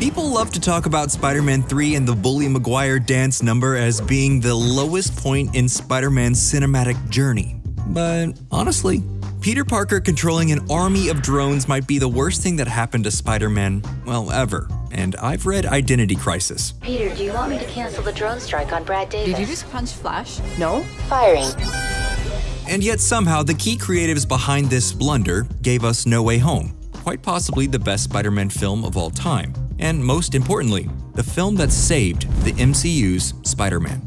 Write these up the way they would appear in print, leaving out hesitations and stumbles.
People love to talk about Spider-Man 3 and the Bully Maguire dance number as being the lowest point in Spider-Man's cinematic journey. But honestly, Peter Parker controlling an army of drones might be the worst thing that happened to Spider-Man, well, ever. And I've read Identity Crisis. Peter, do you want me to cancel the drone strike on Brad Davis? Did you just punch Flash? No. Firing. And yet somehow the key creatives behind this blunder gave us No Way Home, quite possibly the best Spider-Man film of all time. And most importantly, the film that saved the MCU's Spider-Man.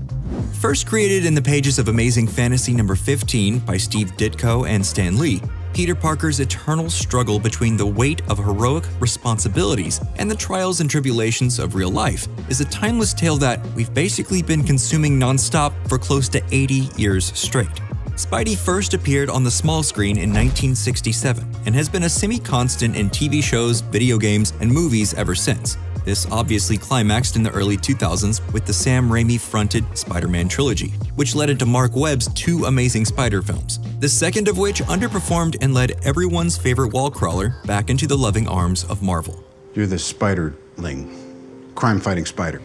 First created in the pages of Amazing Fantasy number 15 by Steve Ditko and Stan Lee, Peter Parker's eternal struggle between the weight of heroic responsibilities and the trials and tribulations of real life is a timeless tale that we've basically been consuming nonstop for close to 80 years straight. Spidey first appeared on the small screen in 1967 and has been a semi-constant in TV shows, video games, and movies ever since. This obviously climaxed in the early 2000s with the Sam Raimi-fronted Spider-Man trilogy, which led into Mark Webb's two Amazing Spider films, the second of which underperformed and led everyone's favorite wall crawler back into the loving arms of Marvel. You're the Spider-ling, crime-fighting spider.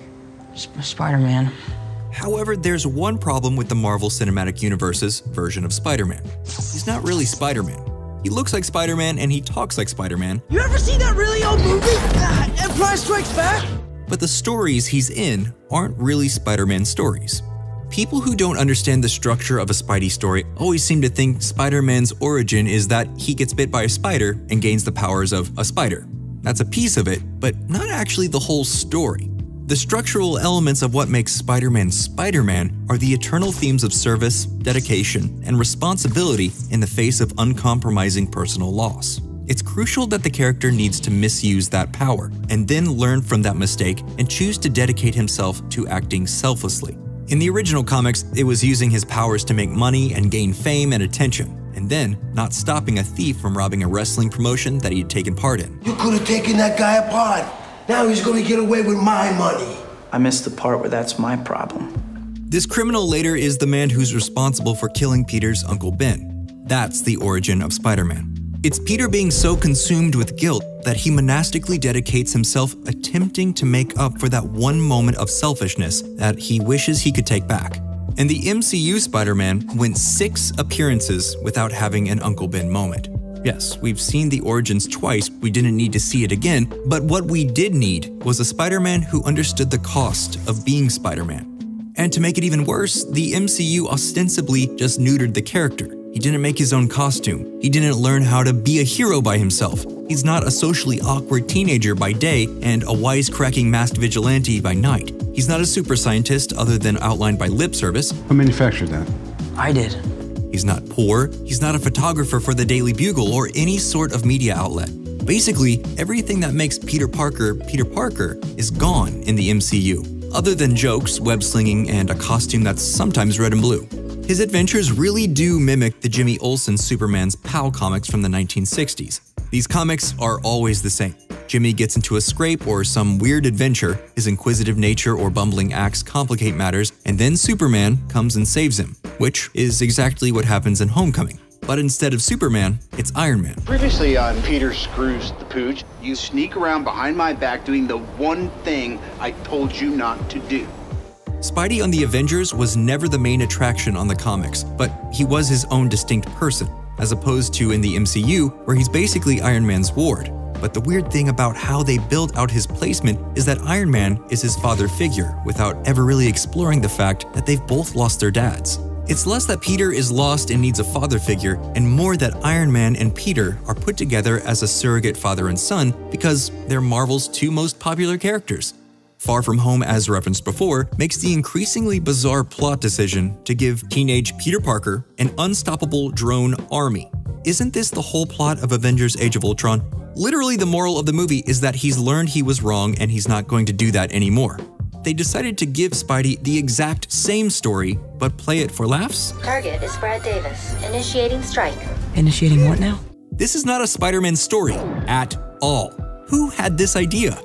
Spider-Man. However, there's one problem with the Marvel Cinematic Universe's version of Spider-Man. He's not really Spider-Man. He looks like Spider-Man and he talks like Spider-Man. You ever seen that really old movie, Empire Strikes Back? But the stories he's in aren't really Spider-Man stories. People who don't understand the structure of a Spidey story always seem to think Spider-Man's origin is that he gets bit by a spider and gains the powers of a spider. That's a piece of it, but not actually the whole story. The structural elements of what makes Spider-Man Spider-Man are the eternal themes of service, dedication, and responsibility in the face of uncompromising personal loss. It's crucial that the character needs to misuse that power and then learn from that mistake and choose to dedicate himself to acting selflessly. In the original comics, it was using his powers to make money and gain fame and attention, and then not stopping a thief from robbing a wrestling promotion that he had taken part in. You could have taken that guy apart. Now he's gonna get away with my money. I missed the part where that's my problem. This criminal later is the man who's responsible for killing Peter's Uncle Ben. That's the origin of Spider-Man. It's Peter being so consumed with guilt that he monastically dedicates himself attempting to make up for that one moment of selfishness that he wishes he could take back. And the MCU Spider-Man went 6 appearances without having an Uncle Ben moment. Yes, we've seen the origins twice, we didn't need to see it again, but what we did need was a Spider-Man who understood the cost of being Spider-Man. And to make it even worse, the MCU ostensibly just neutered the character. He didn't make his own costume. He didn't learn how to be a hero by himself. He's not a socially awkward teenager by day and a wisecracking masked vigilante by night. He's not a super scientist other than outlined by lip service. Who manufactured that? I did. He's not poor, he's not a photographer for the Daily Bugle or any sort of media outlet. Basically, everything that makes Peter Parker is gone in the MCU, other than jokes, web-slinging, and a costume that's sometimes red and blue. His adventures really do mimic the Jimmy Olsen Superman's PAL comics from the 1960s. These comics are always the same. Jimmy gets into a scrape or some weird adventure, his inquisitive nature or bumbling acts complicate matters, and then Superman comes and saves him, which is exactly what happens in Homecoming. But instead of Superman, it's Iron Man. Previously on Peter Screws the Pooch, you sneak around behind my back doing the one thing I told you not to do. Spidey on the Avengers was never the main attraction on the comics, but he was his own distinct person, as opposed to in the MCU, where he's basically Iron Man's ward. But the weird thing about how they build out his placement is that Iron Man is his father figure, without ever really exploring the fact that they've both lost their dads. It's less that Peter is lost and needs a father figure, and more that Iron Man and Peter are put together as a surrogate father and son because they're Marvel's 2 most popular characters. Far From Home, as referenced before, makes the increasingly bizarre plot decision to give teenage Peter Parker an unstoppable drone army. Isn't this the whole plot of Avengers Age of Ultron? Literally, the moral of the movie is that he's learned he was wrong and he's not going to do that anymore. They decided to give Spidey the exact same story, but play it for laughs? Target is Brad Davis. Initiating strike. Initiating what now? This is not a Spider-Man story at all. Who had this idea?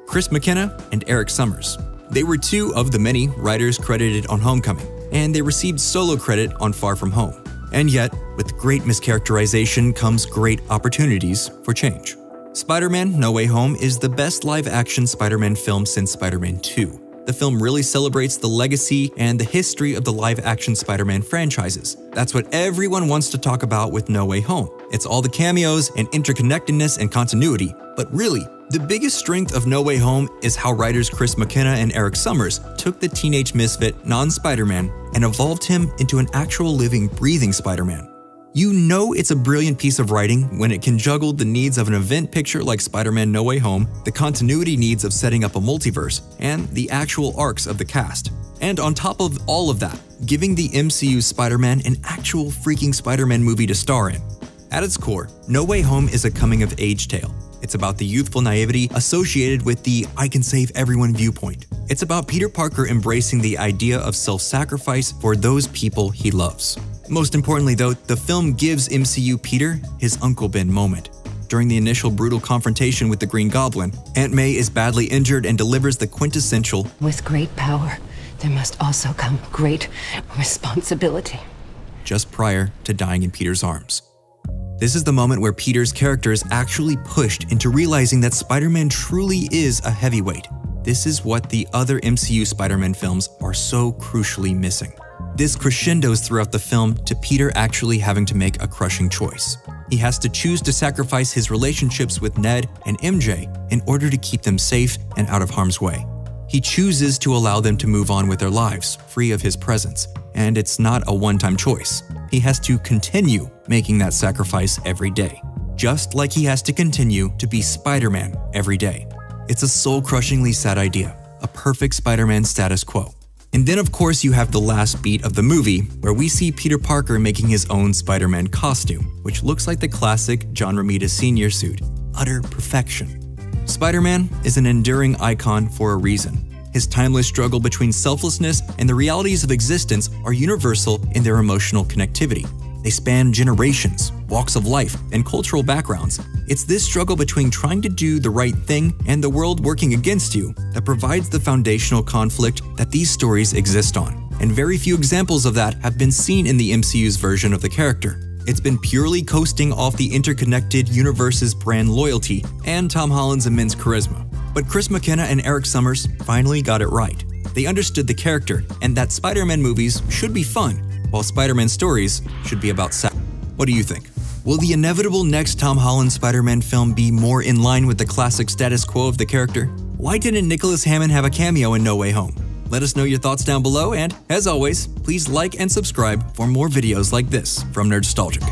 Chris McKenna and Eric Summers. They were 2 of the many writers credited on Homecoming, and they received solo credit on Far From Home. And yet, with great mischaracterization comes great opportunities for change. Spider-Man: No Way Home is the best live-action Spider-Man film since Spider-Man 2. The film really celebrates the legacy and the history of the live-action Spider-Man franchises. That's what everyone wants to talk about with No Way Home. It's all the cameos and interconnectedness and continuity, but really, the biggest strength of No Way Home is how writers Chris McKenna and Eric Summers took the teenage misfit, non-Spider-Man, and evolved him into an actual living, breathing Spider-Man. You know it's a brilliant piece of writing when it can juggle the needs of an event picture like Spider-Man: No Way Home, the continuity needs of setting up a multiverse, and the actual arcs of the cast. And on top of all of that, giving the MCU Spider-Man an actual freaking Spider-Man movie to star in. At its core, No Way Home is a coming-of-age tale. It's about the youthful naivety associated with the "I can save everyone" viewpoint. It's about Peter Parker embracing the idea of self-sacrifice for those people he loves. Most importantly though, the film gives MCU Peter his Uncle Ben moment. During the initial brutal confrontation with the Green Goblin, Aunt May is badly injured and delivers the quintessential "With great power, there must also come great responsibility," just prior to dying in Peter's arms. This is the moment where Peter's character is actually pushed into realizing that Spider-Man truly is a heavyweight. This is what the other MCU Spider-Man films are so crucially missing. This crescendos throughout the film to Peter actually having to make a crushing choice. He has to choose to sacrifice his relationships with Ned and MJ in order to keep them safe and out of harm's way. He chooses to allow them to move on with their lives, free of his presence, and it's not a one-time choice. He has to continue making that sacrifice every day, just like he has to continue to be Spider-Man every day. It's a soul-crushingly sad idea, a perfect Spider-Man status quo. And then of course you have the last beat of the movie, where we see Peter Parker making his own Spider-Man costume, which looks like the classic John Romita Sr. suit. Utter perfection. Spider-Man is an enduring icon for a reason. His timeless struggle between selflessness and the realities of existence are universal in their emotional connectivity. They span generations, walks of life, and cultural backgrounds. It's this struggle between trying to do the right thing and the world working against you that provides the foundational conflict that these stories exist on. And very few examples of that have been seen in the MCU's version of the character. It's been purely coasting off the interconnected universe's brand loyalty and Tom Holland's immense charisma. But Chris McKenna and Eric Summers finally got it right. They understood the character and that Spider-Man movies should be fun, while Spider-Man stories should be about sex. What do you think? Will the inevitable next Tom Holland Spider-Man film be more in line with the classic status quo of the character? Why didn't Nicholas Hammond have a cameo in No Way Home? Let us know your thoughts down below, and as always, please like and subscribe for more videos like this from Nerdstalgic.